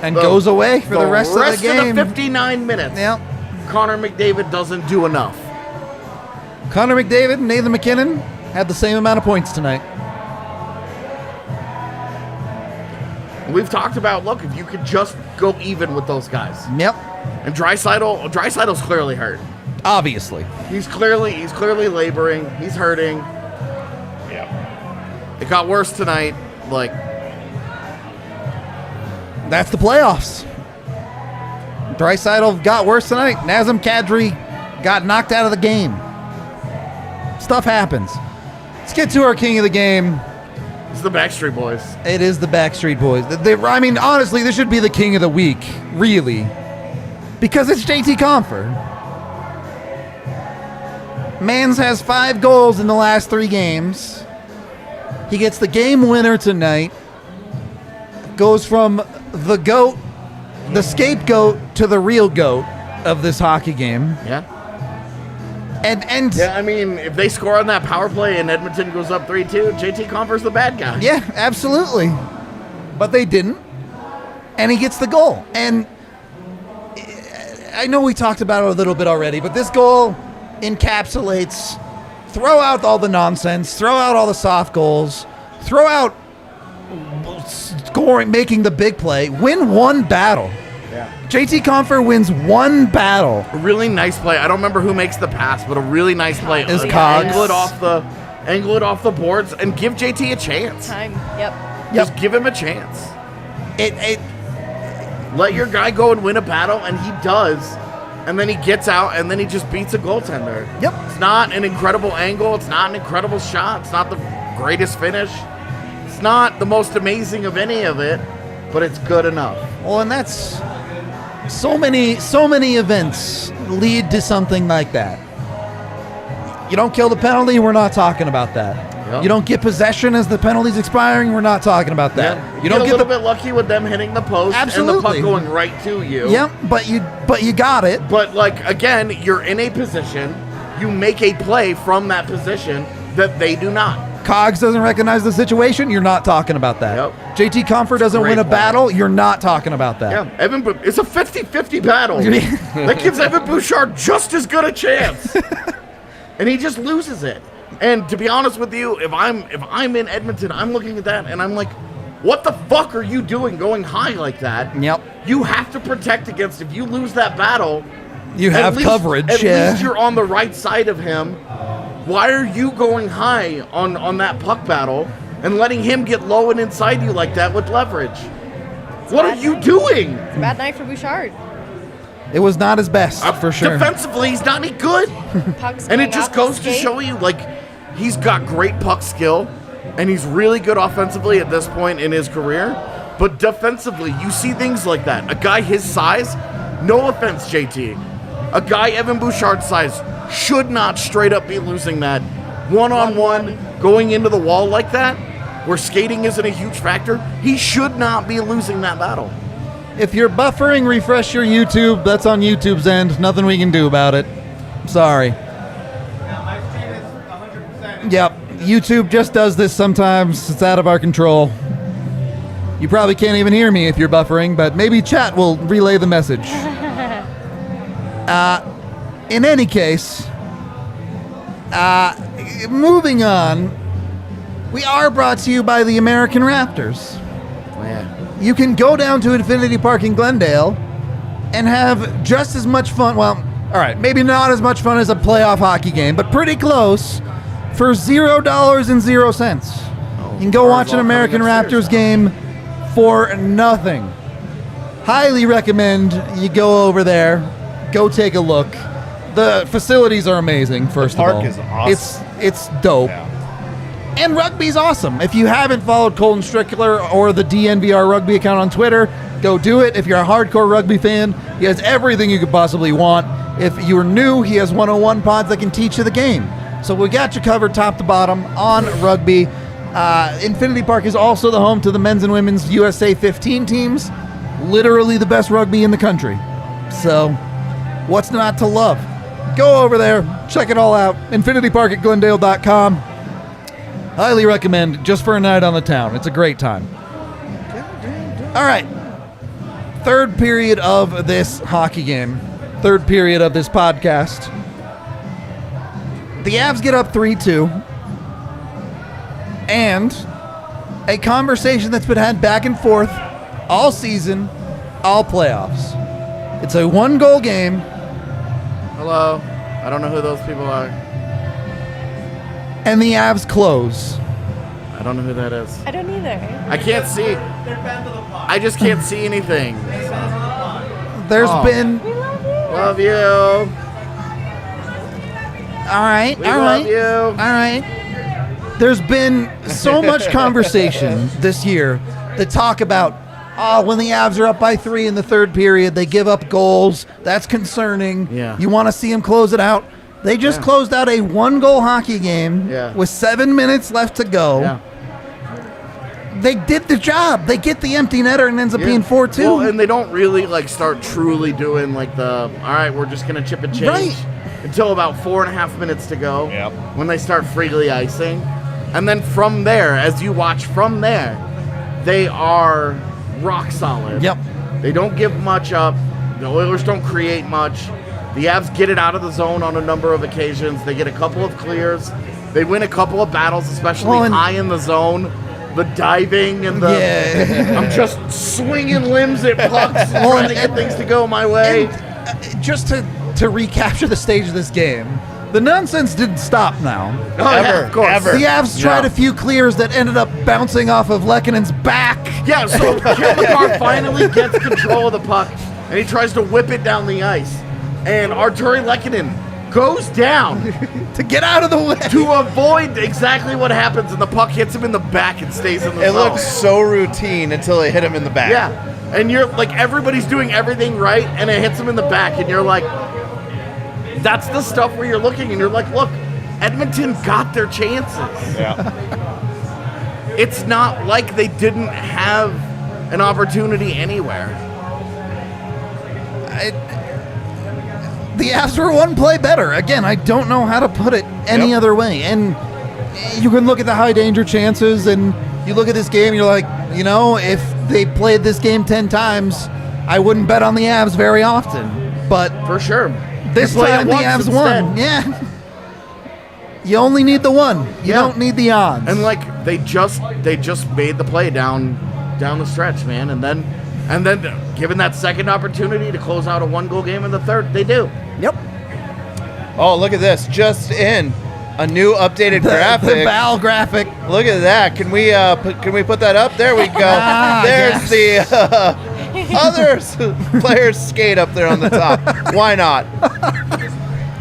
And goes away for the rest of the of game. the 59 minutes. Yep. Connor McDavid doesn't do enough. Connor McDavid and Nathan McKinnon had the same amount of points tonight. We've talked about, look, if you could just go even with those guys. Yep. And Draisaitl's clearly hurt. Obviously. He's clearly laboring. He's hurting. Yeah. It got worse tonight. Like, that's the playoffs. Draisaitl got worse tonight. Nazem Kadri got knocked out of the game. Stuff happens. Let's get to our king of the game. it's the Backstreet Boys. It is the Backstreet Boys. I mean, honestly, this should be the king of the week, really, because it's JT Compher. Mans has 5 goals in the last 3 games. He gets the game winner tonight. Goes from the GOAT, the scapegoat, to the real GOAT of this hockey game. Yeah. And Yeah, I mean, if they score on that power play and Edmonton goes up 3-2, JT Compher's the bad guy. yeah, absolutely. But they didn't. And he gets the goal. And I know we talked about it a little bit already, but this goal encapsulates, throw out all the nonsense, throw out all the soft goals, throw out scoring, making the big play, win one battle. Yeah. JT Compher wins one battle. A really nice play. I don't remember who makes the pass, but a really nice play. Is Like, Cogs. Angle it off the boards and give JT a chance. Time. Yep. Just give him a chance. It Let your guy go and win a battle, and he does. And then he gets out, and then he just beats a goaltender. Yep. It's not an incredible angle. It's not an incredible shot. It's not the greatest finish. It's not the most amazing of any of it, but it's good enough. Well, and that's so many events lead to something like that. You don't kill the penalty, we're not talking about that. Yep. You don't get possession as the penalty's expiring, we're not talking about that. Yeah. You don't get a get little bit lucky with them hitting the post and the Absolutely. puck going right to you. Yep, but you got it. But, like, again, you're in a position. You make a play from that position that they do not. Cogs doesn't recognize the situation, you're not talking about that. Yep. JT Compher doesn't Great win a point. battle, you're not talking about that. Yeah, it's a 50-50 battle. That gives Evan Bouchard just as good a chance. And he just loses it. And to be honest with you, if I'm in Edmonton, I'm looking at that and I'm like, what the fuck are you doing going high like that? Yep. You have to protect against, if you lose that battle, You have coverage, At yeah. least you're on the right side of him. Why are you going high on that puck battle and letting him get low and inside you like that with leverage? What are you doing? It's a bad night for Bouchard. It was not his best, for sure. Defensively, he's not any good. Puck's And going it just off goes his to skate. show you, like, he's got great puck skill, and he's really good offensively at this point in his career. But defensively, you see things like that. A guy his size, no offense, JT, a guy Evan Bouchard's size should not straight up be losing that one-on-one going into the wall like that, where skating isn't a huge factor. He should not be losing that battle. If you're buffering, refresh your YouTube. That's on YouTube's end. Nothing we can do about it. Sorry. My stream is 100%. Yep. YouTube just does this sometimes. It's out of our control. You probably can't even hear me if you're buffering, but maybe chat will relay the message. In any case, moving on, we are brought to you by the American Raptors. You can go down to Infinity Park in Glendale and have just as much fun. Well, all right, maybe not as much fun as a playoff hockey game, but pretty close for $0.00. You can go watch an American Raptors game for nothing. Highly recommend you go over there, go take a look. The facilities are amazing, first park of all. is awesome. It's dope. Yeah. And rugby's awesome. If you haven't followed Colton Strickler or the DNVR rugby account on Twitter, go do it. If you're a hardcore rugby fan, he has everything you could possibly want. If you're new, he has 101 pods that can teach you the game. So we got you covered top to bottom on rugby. Infinity Park is also the home to the men's and women's USA 15 teams. Literally the best rugby in the country. So what's not to love? Go over there, check it all out. infinitypark@glendale.com. Highly recommend just for a night on the town. It's a great time. All right. Third period of this hockey game. Third period of this podcast. The Avs get up 3-2. And a conversation that's been had back and forth all season, all playoffs. It's a one-goal game. Hello. I don't know who those people are. And the Avs close. I don't know who that is. I don't either. I can't see. They're fans of the pod. I just can't see anything. There's Oh. been... We love you. Love you. All right, We all love right. you. All right. There's been so much conversation this year that talk about, when the Avs are up by 3 in the third period, they give up goals. That's concerning. Yeah. You want to see them close it out. They just closed out a 1-goal hockey game with 7 minutes left to go. Yeah. They did the job. They get the empty netter and ends up being 4-2. Well, and they don't really like start truly doing like all right, we're just gonna chip and change Right. until about 4.5 minutes to go. Yep. When they start freely icing, and then from there, as you watch from there, they are rock solid. Yep. They don't give much up. The Oilers don't create much. The Avs get it out of the zone on a number of occasions. They get a couple of clears. They win a couple of battles, especially high in the zone. The diving and the I'm just swinging limbs at pucks trying to get things to go my way. And, just to recapture the stage of this game, the nonsense didn't stop now. Oh, yeah, of course. The Avs tried a few clears that ended up bouncing off of Lekkonen's back. Yeah, so Kilmacar finally gets control of the puck, and he tries to whip it down the ice. And Arturi Lekkonen goes down to get out of the way. To avoid exactly what happens, and the puck hits him in the back and stays in the It zone. looks so routine until it hit him in the back. Yeah, and you're like, everybody's doing everything right, and it hits him in the back, and you're like, that's the stuff where you're looking, and you're like, look, Edmonton got their chances. Yeah. It's not like they didn't have an opportunity anywhere. The Avs were one play better. Again, I don't know how to put it any other way. And you can look at the high danger chances, and you look at this game, and you're like, if they played this game 10 times, I wouldn't bet on the Avs very often. But for sure, this time the Avs won. Yeah. You only need the one. You don't need the odds. And like they just made the play down the stretch, man. And then given that second opportunity to close out a 1-goal game in the third, they do. Yep. Oh, look at this. Just in a new updated graphic. The Val graphic. Look at that. Can we put that up? There we go. There's the other players skate up there on the top. Why not?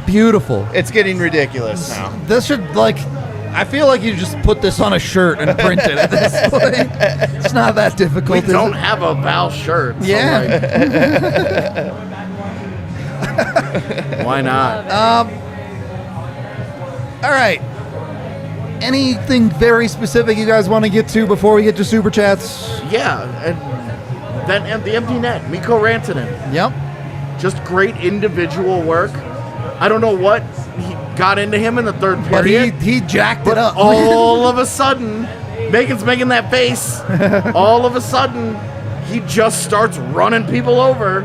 Beautiful. It's getting ridiculous now. This should I feel like you just put this on a shirt and print it at this point. It's not that difficult. We don't have a Val shirt. So why not? All right. Anything very specific you guys want to get to before we get to Super Chats? Yeah. And then the empty net, Mikko Rantanen. Yep. Just great individual work. I don't know what he got into him in the third period. But he jacked it up. All of a sudden, Megan's making that face. All of a sudden, he just starts running people over.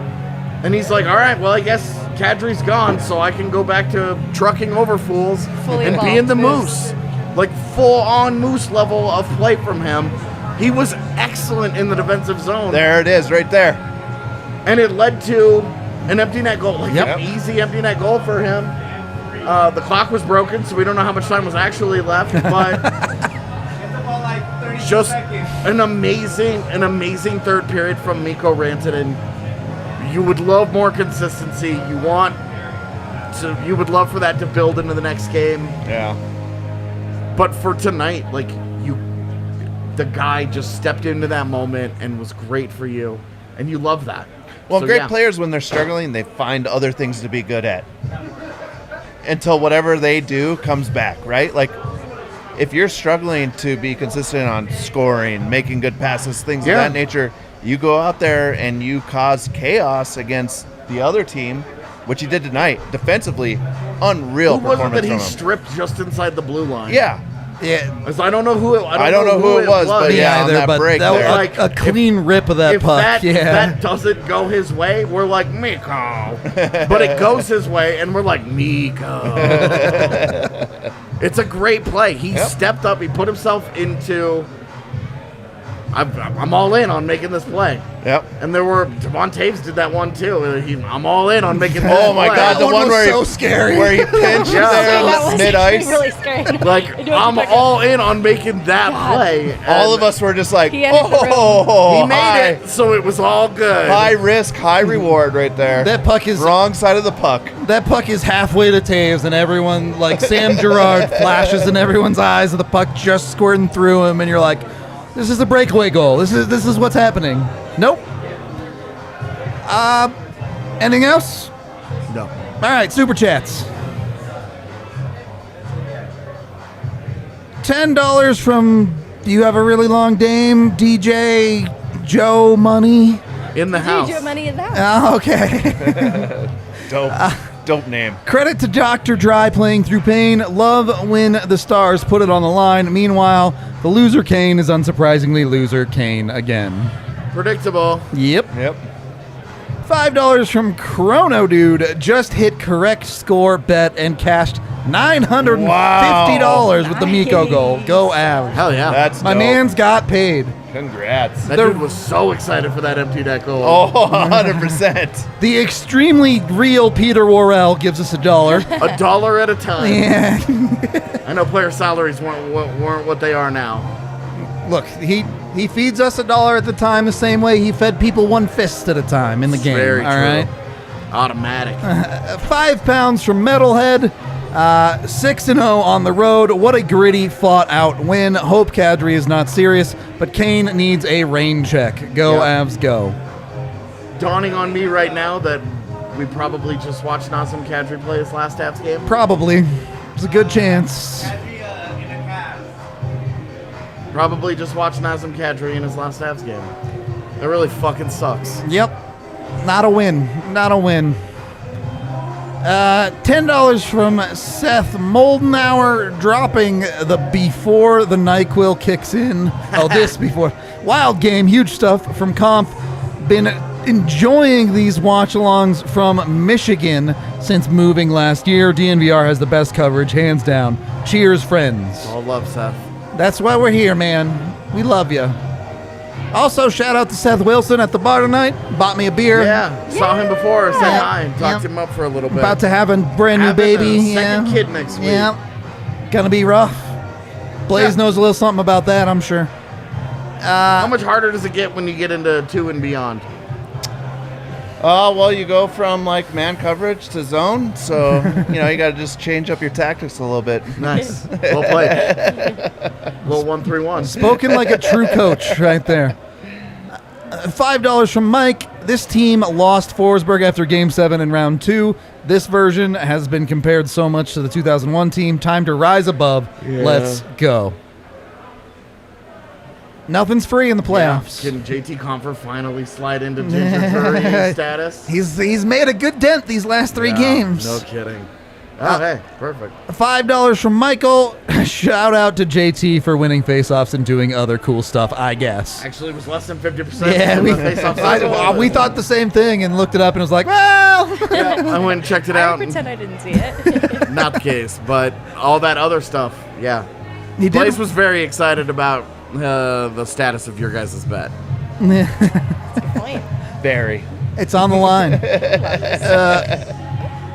And he's like, all right, well, I guess Kadri's gone, so I can go back to trucking over fools and being the Moose. Like, full-on Moose level of play from him. He was excellent in the defensive zone. There it is, right there. And it led to an empty net goal. Like an easy empty net goal for him. The clock was broken, so we don't know how much time was actually left, but just an amazing third period from Mikko Rantanen. You would love more consistency. You would love for that to build into the next game. Yeah. But for tonight, the guy just stepped into that moment and was great for you, and you love that. Well, So, great players, when they're struggling, they find other things to be good at until whatever they do comes back, right? Like, if you're struggling to be consistent on scoring, making good passes, things of that nature, you go out there and you cause chaos against the other team, which you did tonight. Defensively, unreal Who was it performance that he from him. stripped just inside the blue line? Yeah. Because I don't know who it. I don't know who it was, but yeah, on that break that there. was a clean rip of that if puck. If that doesn't go his way, we're like, Mikko. But it goes his way, and we're like, Mikko. It's a great play. He stepped up. He put himself into I'm all in on making this play. Yep. And Devon Taves did that one too. I'm all in on making this Oh my play. God, the That one was where so scary. where he pinched Yeah. there That on was mid ice. really scary. Like, I'm all in on making that play. All And of us were just like, He entered the room. oh, He made it, so it was all good. High risk, high reward right there. That puck is Wrong side of the puck. That puck is halfway to Taves, and everyone, like Sam Girard, flashes in everyone's eyes of the puck just squirting through him, and you're like, this is a breakaway goal. This is what's happening. Nope. Anything else? No. All right, super chats. $10 from You Have a Really Long Dame, DJ Joe Money. In the house. Did you have money in that? Oh, okay. Dope name. Credit to Dr. Dry playing through pain. Love when the stars put it on the line. Meanwhile, the loser Kane is unsurprisingly loser Kane again. Predictable. Yep. Yep. $5 from Chrono Dude. Just hit correct score bet and cashed $950 with the Mikko goal. Go Avs. Hell yeah. That's My dope. man's got paid. Congrats. that dude was so excited for that empty net goal. Oh, 100%. The extremely real Peter Worrell gives us $1. $1 at a time. Yeah. I know player salaries weren't what they are now. Look, he feeds us $1 at the time the same way he fed people 1 fist at a time in the game. Very all true. right. Automatic. 5 pounds from Metalhead. 6-0 on the road. What a gritty, fought-out win. Hope Kadri is not serious, but Kane needs a rain check. Go Yeah. Avs, go. Dawning on me right now that we probably just watched Nazem Kadri play his last Avs game. Probably. It's a good chance. Kadri in a cast. Probably just watched Nazem Kadri in his last Avs game. That really fucking sucks. Yep. Not a win. Not a win. $10 from Seth Moldenauer, dropping the before the NyQuil kicks in. Oh, this before. Wild game, huge stuff from Comph. Been enjoying these watch-alongs from Michigan since moving last year. DNVR has the best coverage, hands down. Cheers, friends. All love, Seth. That's why we're here, man. We love you. Also, shout out to Seth Wilson at the bar tonight. Bought me a beer. Yeah, saw him before, said Yeah. hi, talked Yeah. him up for a little bit. About to have a brand new Having baby. a second yeah. kid next week. Yeah. Gonna be rough. Blais knows a little something about that, I'm sure. How much harder does it get when you get into 2 and beyond? Well, you go from like man coverage to zone, so you got to just change up your tactics a little bit. Nice. Well played. Little 1-3-1. Spoken like a true coach right there. $5 from Mike. This team lost Forsberg after Game 7 in Round 2. This version has been compared so much to the 2001 team. Time to rise above. Yeah. Let's go. Nothing's free in the playoffs. Can JT Compher finally slide into Ginger Curry status? He's made a good dent these last 3 Yeah, games. No kidding. Oh, hey, perfect. $5 from Michael. Shout out to JT for winning faceoffs and doing other cool stuff, I guess. Actually, it was less than 50%. Yeah, we thought the same thing and looked it up and was like, well. Yeah, I went and checked it I out. pretend I didn't see it. Not the case, but all that other stuff, yeah. He did. Blais was very excited about the status of your guys' bet. Point. Very. It's on the line.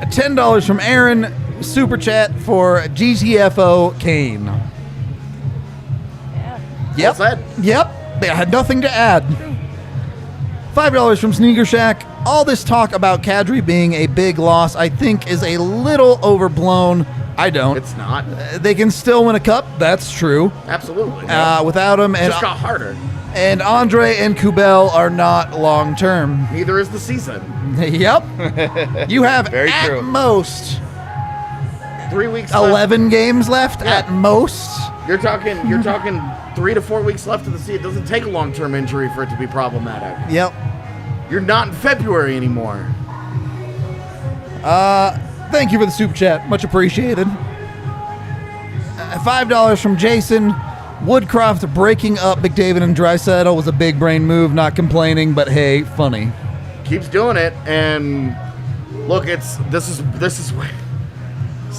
$10 from Aaron. Super chat for GTFO Kane. Yeah. Yep. Well said. Yep. I had nothing to add. $5 from Sneaker Shack. All this talk about Kadri being a big loss, I think, is a little overblown. I don't. It's not. They can still win a cup. That's true. Absolutely. Without him, It just got harder. and Andre and Kubel are not long term. Neither is the season. Yep. You have Very at true. most 3 weeks left. 11 games left Yeah. at most. You're talking 3 to 4 weeks left of the season. It doesn't take a long-term injury for it to be problematic. Yep. You're not in February anymore. Thank you for the super chat. Much appreciated. $5 from Jason. Woodcroft breaking up McDavid and Draisaitl was a big brain move. Not complaining, but hey, funny. Keeps doing it, and look, this is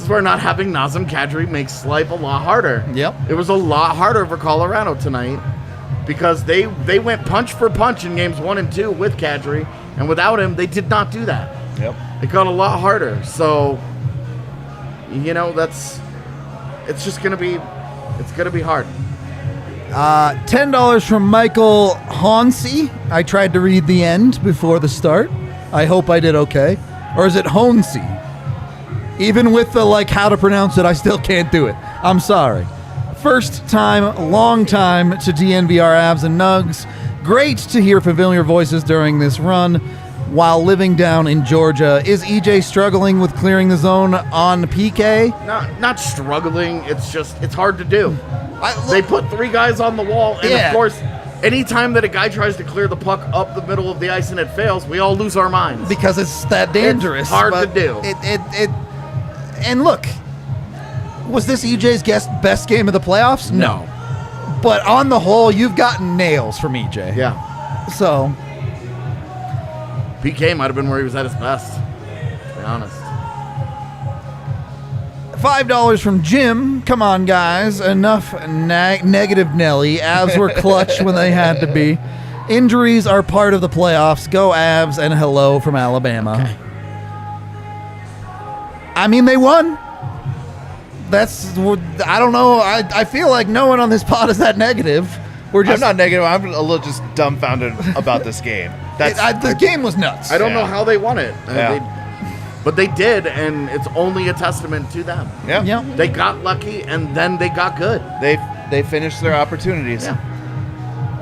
where not having Nazem Kadri makes life a lot harder. Yep. It was a lot harder for Colorado tonight. because they went punch for punch in games 1 and 2 with Kadri, and without him, they did not do that. Yep. It got a lot harder. So, it's just gonna be hard. $10 from Michael Honsey. I tried to read the end before the start. I hope I did okay. Or is it Honsey? Even with the how to pronounce it, I still can't do it. I'm sorry. First time, long time to DNVR Avs and Nugs. Great to hear familiar voices during this run while living down in Georgia. Is EJ struggling with clearing the zone on PK? Not struggling. It's hard to do. They put 3 guys on the wall, and of course, anytime that a guy tries to clear the puck up the middle of the ice and it fails, we all lose our minds. Because it's that dangerous. It's hard to do. And look, was this EJ's best game of the playoffs? No. But on the whole, you've gotten nails from EJ. Yeah. So, PK might have been where he was at his best, to be honest. $5 from Jim. Come on, guys. Enough negative Nelly. Avs were clutch when they had to be. Injuries are part of the playoffs. Go Avs, and hello from Alabama. Okay. I mean, they won. I don't know. I feel like no one on this pod is that negative. I'm not negative. I'm a little just dumbfounded about this game. The game was nuts. I don't know how they won it. Yeah. But they did, and it's only a testament to them. Yeah. Yeah. They got lucky, and then they got good. They finished their opportunities. Yeah.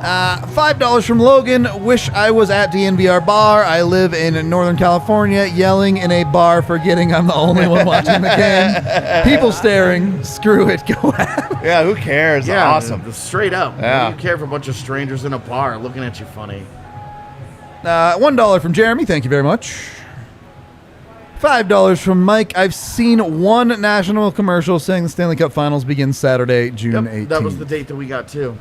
$5 from Logan. Wish I was at DNVR bar. I live in Northern California. Yelling in a bar, forgetting I'm the only one watching the game. People staring. Screw it. Go Avs. Yeah, who cares? Yeah, Awesome. Straight up. Yeah. What do you care for a bunch of strangers in a bar looking at you funny? $1 from Jeremy. Thank you very much. $5 from Mike. I've seen one national commercial saying the Stanley Cup Finals begin Saturday, June 18th. That was the date that we got too.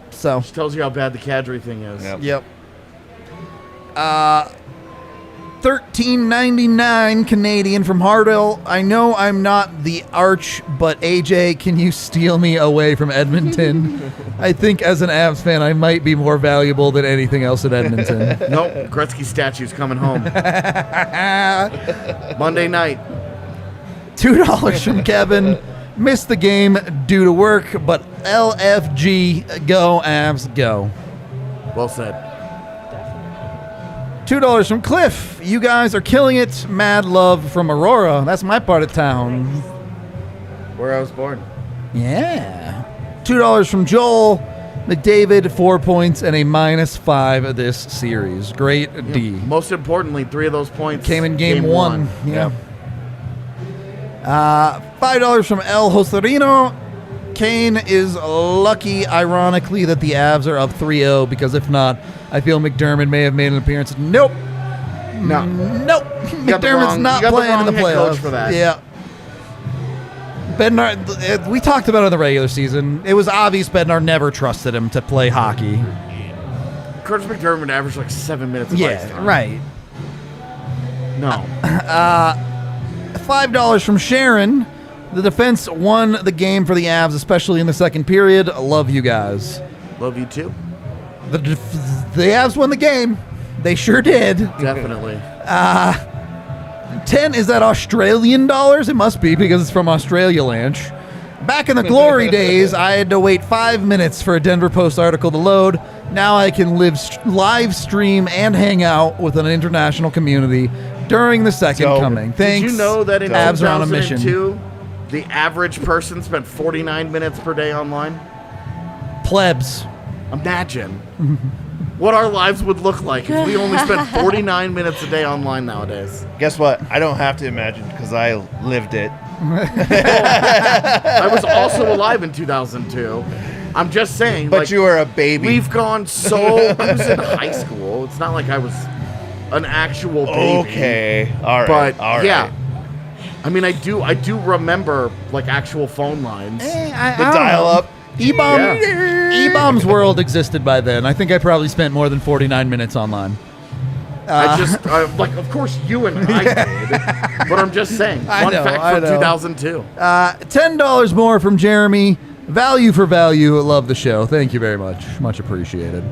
So, Which tells you how bad the Kadri thing is. Yep. $13.99 Canadian from Hardell. I know I'm not the arch, but AJ, can you steal me away from Edmonton? I think as an Avs fan, I might be more valuable than anything else in Edmonton. Nope, Gretzky statue's coming home. Monday night. $2 from Kevin. Missed the game due to work, but LFG, go Avs, go. Well said. $2 from Cliff. You guys are killing it. Mad love from Aurora. That's my part of town. Where I was born. Yeah. $2 from Joel. McDavid, 4 points and a -5 this series. Great D. Most importantly, 3 of those points Came in game one. Yeah. Yep. $5 from El Joserino. Kane is lucky, ironically, that the Avs are up 3-0, because if not, I feel McDermott may have made an appearance. Nope. No. Nope. got the McDermott's wrong- not you got the playing in the wrong head coach playoffs. for that. Yeah. Bednar, we talked about it in the regular season. It was obvious Bednar never trusted him to play hockey. Curtis McDermott averaged like 7 minutes of ice time. right. No. $5 from Sharon. The defense won the game for the Avs, especially in the second period. Love you guys. Love you too. The Avs won the game. They sure did. Definitely. 10, is that Australian dollars? It must be, because it's from Australia Lanch. Back in the glory days, I had to wait 5 minutes for a Denver Post article to load. Now I can live stream and hang out with an international community during the second coming. Thanks. Did you know that in Avs are on a mission. 2002, the average person spent 49 minutes per day online? Plebs. Imagine what our lives would look like if we only spent 49 minutes a day online nowadays. Guess what? I don't have to imagine, because I lived it. I was also alive in 2002. I'm just saying. But like, you were a baby. We've gone so. I was in high school. It's not like I was an actual baby. Okay. All right. But all right. yeah. I mean, I do remember like actual phone lines. The dial-up. E-Bomb's world existed by then. I think I probably spent more than 49 minutes online. Like, of course you and I did, but I'm just saying. Fun fact from 2002. $10 more from Jeremy. Value for value. Love the show. Thank you very much. Much appreciated.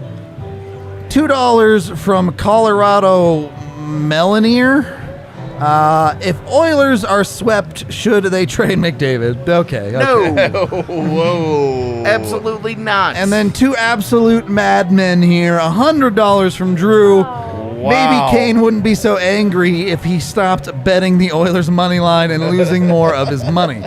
$2 from Colorado Melanier. If Oilers are swept, should they trade McDavid? Okay. No. Whoa. Absolutely not. And then 2 absolute madmen here. $100 from Drew. Maybe Kane wouldn't be so angry if he stopped betting the Oilers money line and losing more of his money.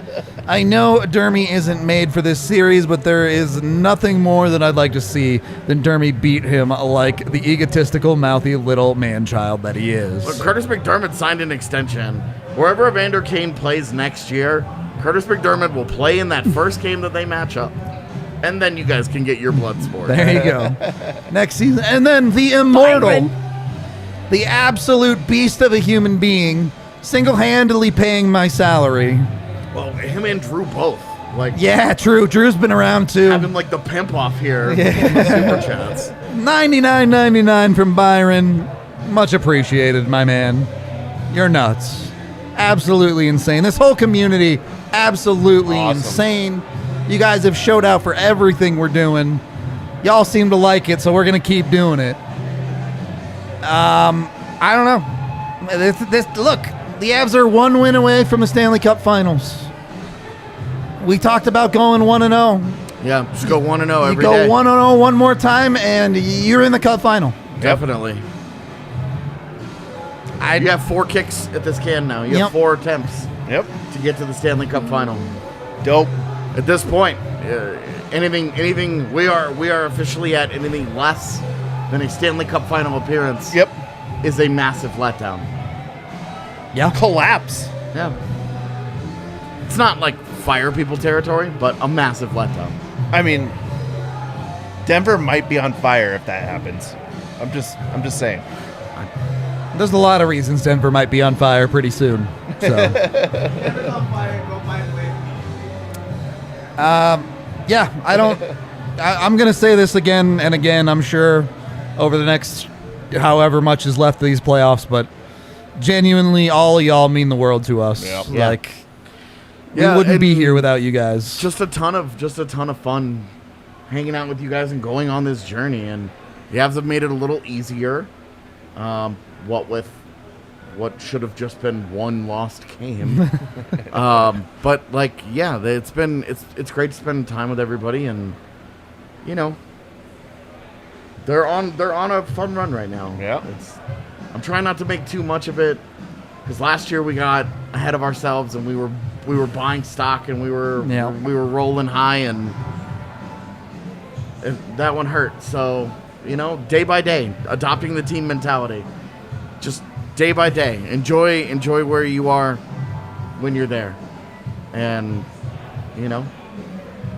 I know Dermy isn't made for this series, but there is nothing more that I'd like to see than Dermy beat him like the egotistical, mouthy little man-child that he is. Look, Curtis McDermott signed an extension. Wherever Evander Kane plays next year, Curtis McDermott will play in that first game that they match up. And then you guys can get your blood sport. There you go. Next season. And then the immortal, Byron. the absolute beast of a human being, single-handedly paying my salary. Well, him and Drew both. Like, Yeah, true. Drew's been around too. having like the pimp off here. Yeah. Super chats. $99.99 from Byron. Much appreciated, my man. You're nuts. Absolutely insane. This whole community, absolutely insane. You guys have showed out for everything we're doing. Y'all seem to like it, so we're going to keep doing it. I don't know. Look, the Avs are 1 win away from the Stanley Cup Finals. We talked about going 1-0. Yeah, just go 1-0 every You go day. 1-0 one more time, and you're in the Cup Final. Definitely. You have 4 kicks at this can now. You have 4 attempts Yep. to get to the Stanley Cup Final. Dope. At this point, anything we are officially at anything less than a Stanley Cup Final appearance. Yep. Is a massive letdown. Yeah. Collapse. Yeah. It's not like fire people territory, but a massive letdown. I mean, Denver might be on fire if that happens. I'm just saying. There's a lot of reasons Denver might be on fire pretty soon. So, Denver's on fire. Go find wacky. yeah, I'm going to say this again and again, I'm sure, over the next however much is left of these playoffs, but genuinely, all of y'all mean the world to us. Yep. Like, we Yeah, wouldn't be and here without you guys. Just a ton of fun hanging out with you guys and going on this journey. And the Avs have made it a little easier. What with what should have just been one lost game. But like, yeah, it's great to spend time with everybody, and you know, they're on a fun run right now. Yeah. I'm trying not to make too much of it, because last year we got ahead of ourselves and we were buying stock and we were rolling high, and that one hurt. So, you know, day by day, adopting the team mentality, just day by day, enjoy where you are when you're there, and you know,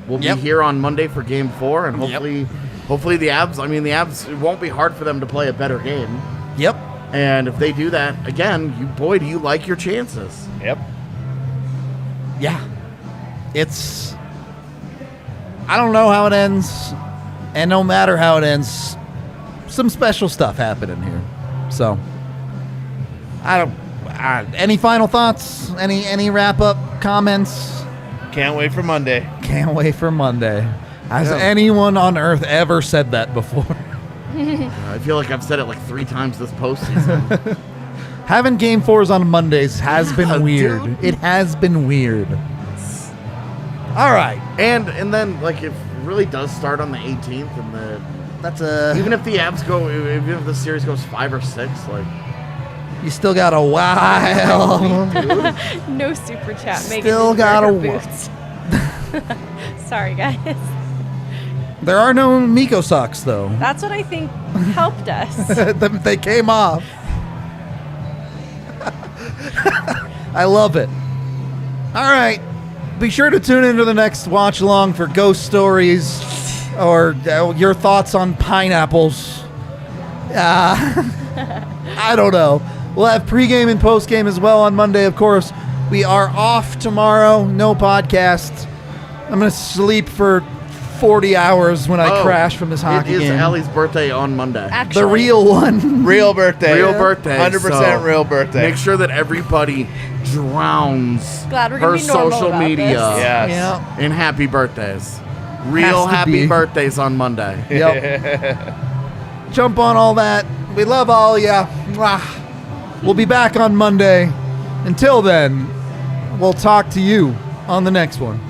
we'll be here on Monday for Game 4, and hopefully the Avs. I mean, the Avs. It won't be hard for them to play a better game. Yep. And if they do that again, do you like your chances? Yep. Yeah. I don't know how it ends, and no matter how it ends, some special stuff happening here. So, any final thoughts? Any wrap-up comments? Can't wait for Monday. Can't wait for Monday. Has anyone on earth ever said that before? I feel like I've said it like 3 times this postseason. Having Game 4s on Mondays has been weird. dude. It has been weird. All right. and then like, it really does start on the 18th, and That's even if the Avs go, even if the series goes 5 or 6, like, you still got a while. No super chat. Megan Still in got her a boots. Sorry, guys. There are no Mikko socks, though. That's what I think helped us. They came off. I love it. All right. Be sure to tune into the next watch along for ghost stories or your thoughts on pineapples. I don't know. We'll have pregame and postgame as well on Monday, of course. We are off tomorrow. No podcast. I'm going to sleep for 40 hours when I crash from this hockey It is game. Allie's birthday on Monday. Actually, The real one. Real birthday. Real birthday. 100% so real birthday. Make sure that everybody drowns Glad we're her gonna be normal social about media this. Yes. Yeah. in happy birthdays. Real Has to happy be. birthdays on Monday. Yep. Jump on all that. We love all ya. Mwah. We'll be back on Monday. Until then, we'll talk to you on the next one.